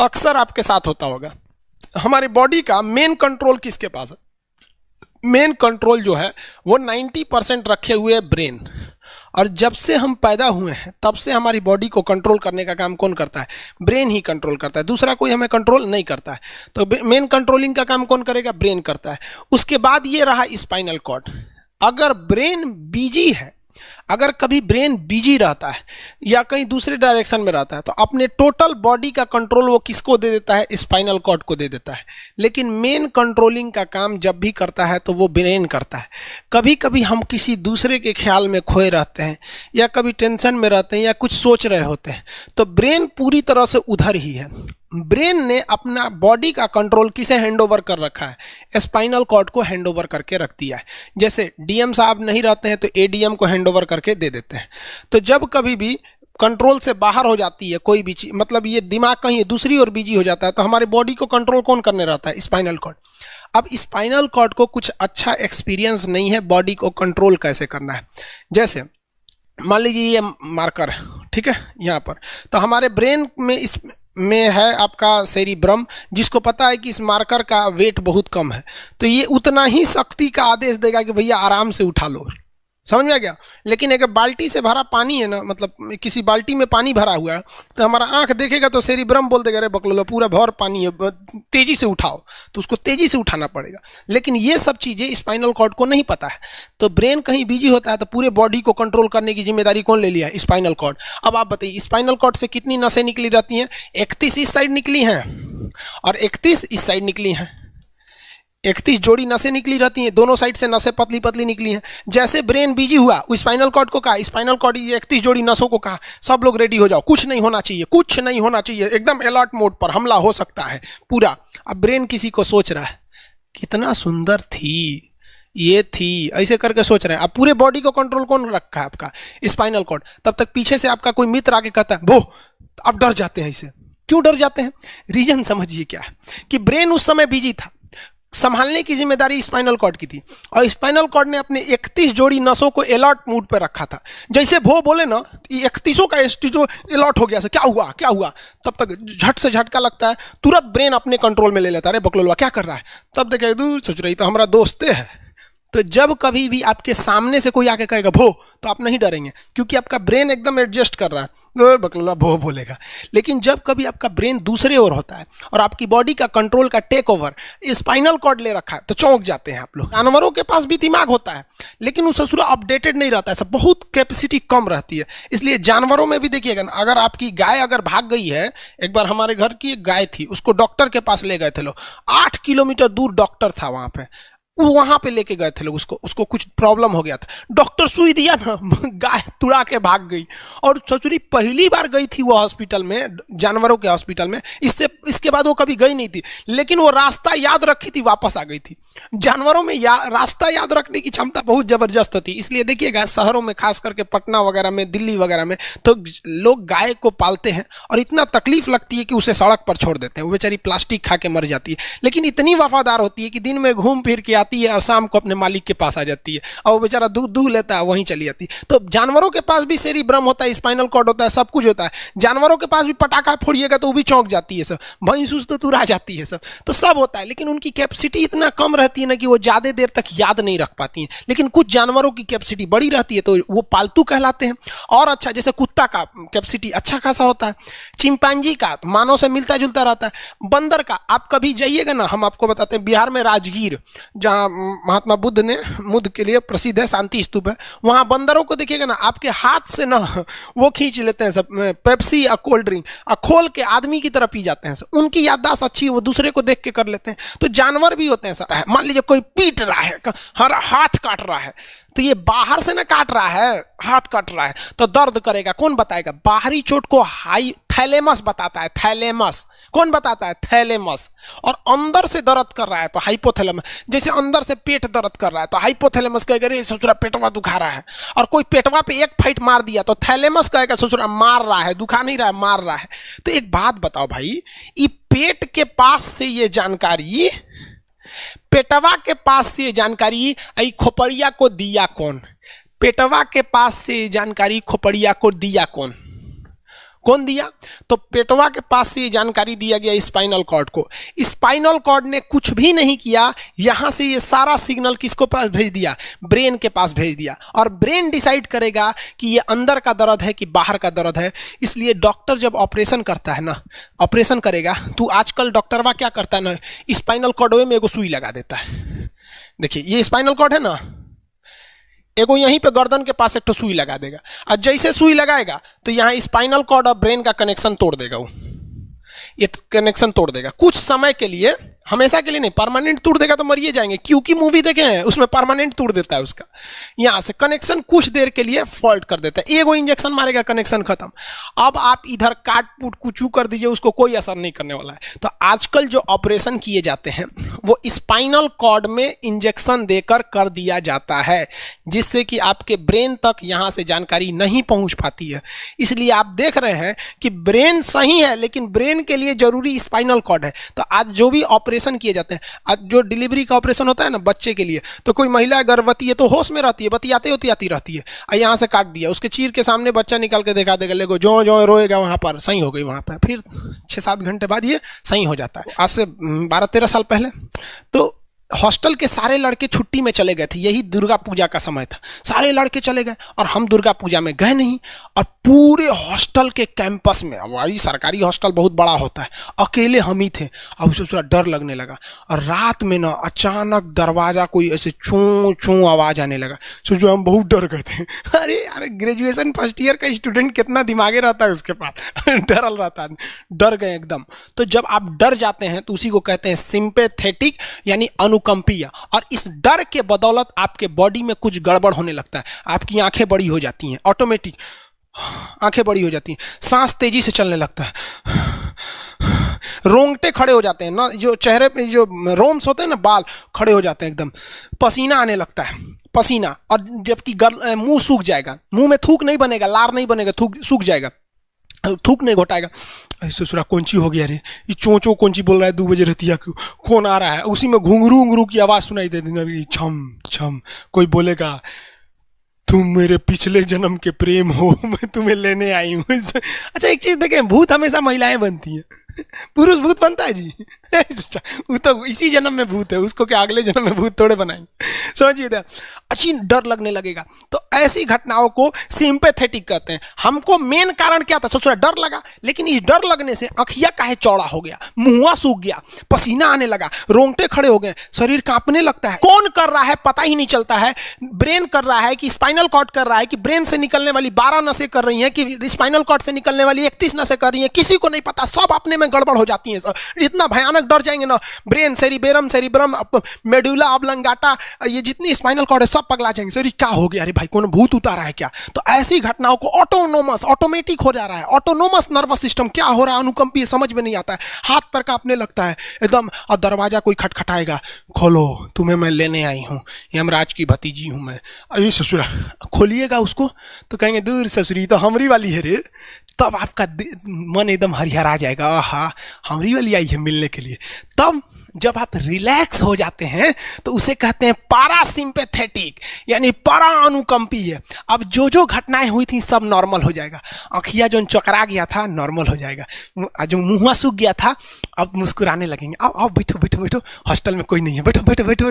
अक्सर आपके साथ होता होगा, हमारी बॉडी का मेन कंट्रोल किसके पास है? मेन कंट्रोल जो है वो 90% रखे हुए है ब्रेन। और जब से हम पैदा हुए हैं तब से हमारी बॉडी को कंट्रोल करने का काम कौन करता है? ब्रेन ही कंट्रोल करता है, दूसरा कोई हमें कंट्रोल नहीं करता है। तो मेन कंट्रोलिंग का काम कौन करेगा? ब्रेन करता है। उसके बाद ये रहा स्पाइनल कॉर्ड। अगर ब्रेन बिजी है, अगर कभी ब्रेन बिजी रहता है या कहीं दूसरे डायरेक्शन में रहता है तो अपने टोटल बॉडी का कंट्रोल वो किसको दे देता है? स्पाइनल कॉर्ड को दे देता है। लेकिन मेन कंट्रोलिंग का काम जब भी करता है तो वो ब्रेन करता है। कभी कभी हम किसी दूसरे के ख्याल में खोए रहते हैं या कभी टेंशन में रहते हैं या कुछ सोच रहे होते हैं तो ब्रेन पूरी तरह से उधर ही है। ब्रेन ने अपना बॉडी का कंट्रोल किसे हैंडओवर कर रखा है? स्पाइनल कॉर्ड को हैंडओवर करके रख दिया है। जैसे डीएम साहब नहीं रहते हैं तो एडीएम को हैंडओवर करके दे देते हैं। तो जब कभी भी कंट्रोल से बाहर हो जाती है कोई भी चीज, मतलब ये दिमाग कहीं दूसरी ओर बिजी हो जाता है तो हमारे बॉडी को कंट्रोल कौन करने रहता है? Spinal cord. अब स्पाइनल कॉर्ड को कुछ अच्छा एक्सपीरियंस नहीं है बॉडी को कंट्रोल कैसे करना है। जैसे मान लीजिए ये मार्कर है, ठीक है, यहाँ पर तो हमारे ब्रेन में इस में है आपका सेरिब्रम, जिसको पता है कि इस मार्कर का वेट बहुत कम है तो ये उतना ही शक्ति का आदेश देगा कि भैया आराम से उठा लो। समझ में आ गया? लेकिन अगर बाल्टी से भरा पानी है ना, मतलब किसी बाल्टी में पानी भरा हुआ है तो हमारा आंख देखेगा तो सेरिब्रम बोल देगा अरे बकलोला पूरा भर पानी है, तेजी से उठाओ, तो उसको तेजी से उठाना पड़ेगा। लेकिन ये सब चीज़ें स्पाइनल कॉर्ड को नहीं पता है। तो ब्रेन कहीं बिजी होता है तो पूरे बॉडी को कंट्रोल करने की जिम्मेदारी कौन ले लिया है? Spinal cord. अब आप बताइए स्पाइनल कॉर्ड से कितनी नसें निकली रहती हैं? 31 इस साइड निकली हैं और 31 इस साइड निकली हैं। 31 जोड़ी नसें निकली रहती हैं, दोनों साइड से नसें पतली पतली निकली हैं। जैसे ब्रेन बिजी हुआ वो स्पाइनल कॉर्ड को कहा, स्पाइनल कॉर्ड 31 जोड़ी नसों को कहा सब लोग रेडी हो जाओ, कुछ नहीं होना चाहिए, कुछ नहीं होना चाहिए, एकदम अलर्ट मोड पर, हमला हो सकता है पूरा। अब ब्रेन किसी को सोच रहा है कितना सुंदर थी ये थी, ऐसे करके सोच रहे हैं। अब पूरे बॉडी को कंट्रोल कौन रखा है? आपका स्पाइनल कॉर्ड। तब तक पीछे से आपका कोई मित्र आके कहता है वो, अब डर जाते हैं। इसे क्यों डर जाते हैं? रीजन समझिए क्या है कि ब्रेन उस समय बिजी था, संभालने की जिम्मेदारी स्पाइनल कॉर्ड की थी और स्पाइनल कॉर्ड ने अपने 31 जोड़ी नसों को अलर्ट मूड पर रखा था। जैसे वो बोले ना 31 का स्टीजो अलर्ट हो गया, से क्या हुआ क्या हुआ, तब तक झट से झटका लगता है, तुरंत ब्रेन अपने कंट्रोल में ले लेता है। अरे बकलोलवा क्या कर रहा है? तब देखे दूर सोच रही तो हमारा दोस्त है। तो जब कभी भी आपके सामने से कोई आके कहेगा भो तो आप नहीं डरेंगे क्योंकि आपका ब्रेन एकदम एडजस्ट कर रहा है, बकलोला भो बोलेगा। लेकिन जब कभी आपका ब्रेन दूसरे ओर होता है और आपकी बॉडी का कंट्रोल का टेक ओवर स्पाइनल कॉर्ड ले रखा है तो चौंक जाते हैं आप लोग। जानवरों के पास भी दिमाग होता है लेकिन वो ससुरा अपडेटेड नहीं रहता है, सब बहुत कैपेसिटी कम रहती है। इसलिए जानवरों में भी देखिएगा ना, अगर आपकी गाय अगर भाग गई है, एक बार हमारे घर की एक गाय थी, उसको डॉक्टर के पास ले गए थे लोग, 8 किलोमीटर दूर डॉक्टर था वहां पे लेके गए थे लोग, उसको कुछ प्रॉब्लम हो गया था, डॉक्टर सुई दिया ना, गाय तुड़ा के भाग गई। और ससुरी पहली बार गई थी वो हॉस्पिटल में, जानवरों के हॉस्पिटल में, इसके बाद वो कभी गई नहीं थी, लेकिन वो रास्ता याद रखी थी, वापस आ गई थी। जानवरों में रास्ता याद रखने की क्षमता बहुत जबरदस्त होती है। इसलिए देखिएगा शहरों में, खास करके पटना वगैरह में, दिल्ली वगैरह में, तो लोग गाय को पालते हैं और इतना तकलीफ लगती है कि उसे सड़क पर छोड़ देते हैं, वो बेचारी प्लास्टिक खा के मर जाती है। लेकिन इतनी वफादार होती है कि दिन में घूम फिर के आती है और शाम को अपने मालिक के पास आ जाती है और वो बेचारा दूध लेता है, वहीं चली जाती है। तो जानवरों के पास भी सेरिब्रम होता है, स्पाइनल कॉर्ड होता है, सब कुछ होता है। जानवरों के पास भी पटाखा फोड़िएगा तो वो भी चौंक जाती है सब, भैंस तो तुरा जाती है सब, तो सब होता है। लेकिन उनकी कैपेसिटी इतना कम रहती है ना कि वो ज़्यादा देर तक याद नहीं रख पाती हैं। लेकिन कुछ जानवरों की कैपेसिटी बड़ी रहती है तो वो पालतू कहलाते हैं। और अच्छा, जैसे कुत्ता का कैपेसिटी अच्छा खासा होता है, चिंपांजी का मानव से मिलता जुलता रहता है, बंदर का आप कभी जाइएगा ना, हम आपको बताते हैं, बिहार में राजगीर जहाँ महात्मा बुद्ध के लिए प्रसिद्ध है, शांति स्तूप है, वहाँ बंदरों को देखिएगा ना, आपके हाथ से ना वो खींच लेते हैं सब पेप्सी या कोल्ड ड्रिंक, खोल के आदमी की तरह पी जाते हैं सब। उनकी याददाश्त अच्छी है, वो दूसरे को देख के कर लेते हैं। तो जानवर भी होते हैं सब। मान लीजिए कोई पीट रहा है, हर हाथ काट रहा है, तो ये बाहर से ना काट रहा है, हाथ काट रहा है तो दर्द करेगा, कौन बताएगा? बाहरी चोट को थैलेमस बताता है, थैलेमस। कौन बताता है? थैलेमस। और अंदर से दर्द कर रहा है तो हाइपोथैलेमस। जैसे अंदर से पेट दर्द कर रहा है तो हाइपोथैलेमस कहेगा रे ससुरा पेटवा दुखा रहा है, और कोई पेटवा पे एक फाइट मार दिया तो थैलेमस कहेगा ससुरा मार रहा है, दुखा नहीं रहा है, मार रहा है। तो एक बात बताओ भाई, ये पेट के पास से ये जानकारी, पेटवा के पास से जानकारी खोपड़िया को दिया कौन? पेटवा के पास से जानकारी खोपड़िया को दिया कौन? कौन दिया? तो पेटवा के पास से ये जानकारी दिया गया स्पाइनल कॉर्ड को। स्पाइनल कॉर्ड ने कुछ भी नहीं किया, यहां से ये सारा सिग्नल किसको पास भेज दिया? ब्रेन के पास भेज दिया। और ब्रेन डिसाइड करेगा कि ये अंदर का दर्द है कि बाहर का दर्द है। इसलिए डॉक्टर जब ऑपरेशन करता है ना, ऑपरेशन करेगा तो आजकल डॉक्टरवा क्या करता है ना, स्पाइनल कॉर्ड में एगो सुई लगा देता है। देखिए ये स्पाइनल कॉर्ड है ना, एगो यहीं पे गर्दन के पास एक तो सुई लगा देगा, और जैसे सुई लगाएगा तो यहाँ स्पाइनल कॉर्ड और ब्रेन का कनेक्शन तोड़ देगा। वो ये कनेक्शन तोड़ देगा कुछ समय के लिए, हमेशा के लिए नहीं, परमानेंट तोड़ देगा तो मरिए जाएंगे। क्योंकि मूवी देखे हैं उसमें परमानेंट तोड़ देता है उसका, यहां से कनेक्शन कुछ देर के लिए फॉल्ट कर देता है, एगो इंजेक्शन मारेगा कनेक्शन खत्म। अब आप इधर काट पुट कुचू कर दीजिए, उसको कोई असर नहीं करने वाला है। तो आजकल जो ऑपरेशन किए जाते हैं वो स्पाइनल कॉर्ड में इंजेक्शन देकर कर दिया जाता है, जिससे कि आपके ब्रेन तक यहां से जानकारी नहीं पहुंच पाती है। इसलिए आप देख रहे हैं कि ब्रेन सही है लेकिन ब्रेन के लिए जरूरी स्पाइनल कॉर्ड है। तो आज जो भी ऑपरेशन किए जाते हैं, आज जो डिलीवरी का ऑपरेशन होता है ना बच्चे के लिए, तो कोई महिला गर्भवती है तो होश में रहती है, बतियाते होती आती रहती है, यहाँ से काट दिया, उसके चीर के सामने बच्चा निकाल के दिखा देगा, लेगो जो जो रोएगा वहां पर सही हो गई, वहां पर फिर 6-7 घंटे बाद ये सही हो जाता है। आज से 12-13 साल पहले तो हॉस्टल के सारे लड़के छुट्टी में चले गए थे, यही दुर्गा पूजा का समय था, सारे लड़के चले गए और हम दुर्गा पूजा में गए नहीं। और पूरे हॉस्टल के कैंपस में, अब वही सरकारी हॉस्टल बहुत बड़ा होता है, अकेले हम ही थे। अब उसे थोड़ा डर लगने लगा और रात में ना अचानक दरवाजा कोई ऐसे चूं चूं आवाज आने लगा। सोचो हम बहुत डर गए थे। अरे यार ग्रेजुएशन फर्स्ट ईयर का स्टूडेंट कितना दिमागे रहता है उसके पास, डरल रहता है, डर गए एकदम। तो जब आप डर जाते हैं तो उसी को कहते हैं सिंपैथेटिक यानी अनुकंपीय। और इस डर के बदौलत आपके बॉडी में कुछ गड़बड़ होने लगता है, आपकी आंखें बड़ी हो जाती हैं, ऑटोमेटिक आंखें बड़ी हो जाती हैं, सांस तेजी से चलने लगता है, रोंगटे खड़े हो जाते हैं ना, जो चेहरे पे जो रोम्स होते हैं ना, बाल खड़े हो जाते हैं एकदम, पसीना आने लगता है, पसीना। और जबकि मुंह सूख जाएगा, मुंह में थूक नहीं बनेगा, लार नहीं बनेगा, सूख जाएगा, थूक नहीं घोटाएगा। ऐसे सुरा कौन ची हो गया रे, ये चोंचो कौन ची बोल रहा है 2 बजे रहती है, कौन आ रहा है? उसी में घुंघरू घुंघरू की आवाज सुनाई दे देगी, छम छम। कोई बोलेगा तुम मेरे पिछले जन्म के प्रेम हो, मैं तुम्हें लेने आई हूँ। अच्छा एक चीज देखें, भूत हमेशा महिलाएं बनती हैं, पुरुष भूत बनता है जी? वो तो इसी जन्म में भूत है, उसको क्या अगले जन्म में भूत थोड़े बनाएंगे? समझिए, अच्छी डर लगने लगेगा। तो ऐसी घटनाओं को सिंपैथेटिक कहते हैं। हमको मेन कारण क्या था? सोचा डर लगा, लेकिन इस डर लगने से अखिया काहे चौड़ा हो गया, मुंह सूख गया, पसीना आने लगा, रोंगटे खड़े हो गए, शरीर कांपने लगता है। कौन कर रहा है पता ही नहीं चलता है। ब्रेन कर रहा है कि स्पाइनल कॉर्ड कर रहा है कि ब्रेन से निकलने वाली 12 नसें कर रही हैं कि स्पाइनल कॉर्ड से निकलने वाली 31 नसें कर रही हैं, किसी को नहीं पता, सब अपने में गड़बड़ हो जाती है। इतना भयानक डर जाएंगे ना, ब्रेन, सेरिब्रम, मेडुला ऑब्लंगाटा, ये जितनी स्पाइनल कॉर्ड है सब पगला जाएंगे। सर क्या हो गया? अरे भाई कौन भूत उतारा है क्या? तो ऐसी घटनाओं को ऑटोमेटिक हो जा रहा है। ऑटोनोमस नर्वस सिस्टम क्या हो रहा है, अनुकंपीय, समझ में नहीं आता है, हाथ पर कांपने लगता है एकदम। और दरवाजा कोई खटखटाएगा, खोलो तुम्हें मैं लेने आई हूँ, यमराज की भतीजी हूँ मैं। अरे ससुरा, खोलिएगा उसको तो कहेंगे दूर ससुरी तो हमरी वाली है रे। तब आपका मन एकदम हरिहरा जाएगा, आहा हमरी वाली आई है मिलने के लिए। तब जब आप रिलैक्स हो जाते हैं तो उसे कहते हैं पारासिम्पैथेटिक यानी परा अनुकंपीय। अब जो जो घटनाएं हुई थी सब नॉर्मल हो जाएगा। आँखिया जो चकरा गया था नॉर्मल हो जाएगा, जो मुंह सूख गया था अब मुस्कुराने लगेंगे। अब बैठो बैठो बैठो, हॉस्टल में कोई नहीं है, बैठो बैठो बैठो बैठो।